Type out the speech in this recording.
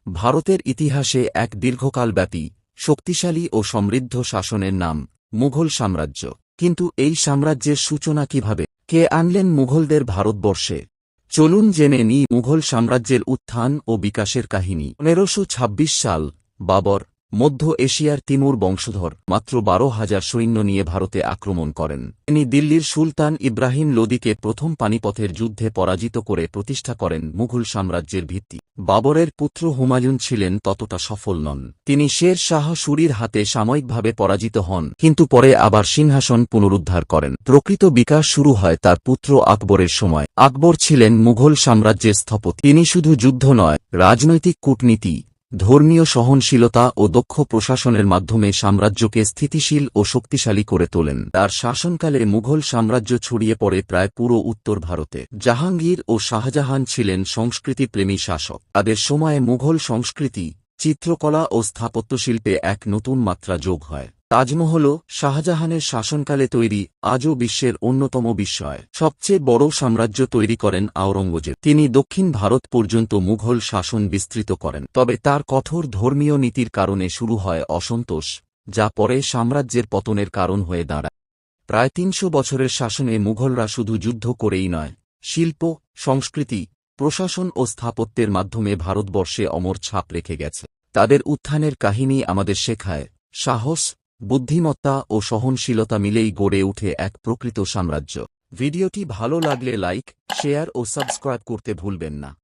ভারতের ইতিহাসে এক দীর্ঘকালব্যাপী শক্তিশালী ও সমৃদ্ধ শাসনের নাম মুঘল সাম্রাজ্য। কিন্তু এই সাম্রাজ্যের সূচনা কিভাবে, কে আনলেন মুঘলদের ভারতবর্ষে? চলুন জেনে নিই মুঘল সাম্রাজ্যের উত্থান ও বিকাশের কাহিনী। ১৫২৬ সাল বাবর, মধ্য এশিয়ার তিমুর বংশধর, মাত্র ১২,০০০ সৈন্য নিয়ে ভারতে আক্রমণ করেন। তিনি দিল্লির সুলতান ইব্রাহিম লোদিকে প্রথম পানিপথের যুদ্ধে পরাজিত করে প্রতিষ্ঠা করেন মুঘল সাম্রাজ্যের ভিত্তি। বাবরের পুত্র হুমায়ুন ছিলেন ততটা সফল নন। তিনি শের শাহ সুরির হাতে সাময়িকভাবে পরাজিত হন, কিন্তু পরে আবার সিংহাসন পুনরুদ্ধার করেন। প্রকৃত বিকাশ শুরু হয় তার পুত্র আকবরের সময়। আকবর ছিলেন মুঘল সাম্রাজ্যের স্থপতি। তিনি শুধু যুদ্ধ নয়, রাজনৈতিক কূটনীতি, ধর্মীয় সহনশীলতা ও দক্ষ প্রশাসনের মাধ্যমে সাম্রাজ্যকে স্থিতিশীল ও শক্তিশালী করে তোলেন। তার শাসনকালে মুঘল সাম্রাজ্য ছড়িয়ে পড়ে প্রায় পুরো উত্তর ভারতে। জাহাঙ্গীর ও শাহজাহান ছিলেন সংস্কৃতিপ্রেমী শাসক। তাদের সময়ে মুঘল সংস্কৃতি, চিত্রকলা ও স্থাপত্যশিল্পে এক নতুন মাত্রা যোগ হয়। তাজমহলও শাহজাহানের শাসনকালে তৈরি, আজও বিশ্বের অন্যতম বিস্ময়। সবচেয়ে বড় সাম্রাজ্য তৈরি করেন আওরঙ্গজেব। তিনি দক্ষিণ ভারত পর্যন্ত মুঘল শাসন বিস্তৃত করেন। তবে তার কঠোর ধর্মীয় নীতির কারণে শুরু হয় অসন্তোষ, যা পরে সাম্রাজ্যের পতনের কারণ হয়ে দাঁড়ায়। প্রায় ৩০০ বছরের শাসনে মুঘলরা শুধু যুদ্ধ করেই নয়, শিল্প, সংস্কৃতি, প্রশাসন ও স্থাপত্যের মাধ্যমে ভারতবর্ষে অমর ছাপ রেখে গেছে। তাদের উত্থানের কাহিনী আমাদের শেখায়, সাহস, বুদ্ধিমত্তা ও সহনশীলতা মিলেই গড়ে উঠে এক প্রকৃত সাম্রাজ্য। ভিডিওটি ভালো লাগলে লাইক, শেয়ার ও সাবস্ক্রাইব করতে ভুলবেন না।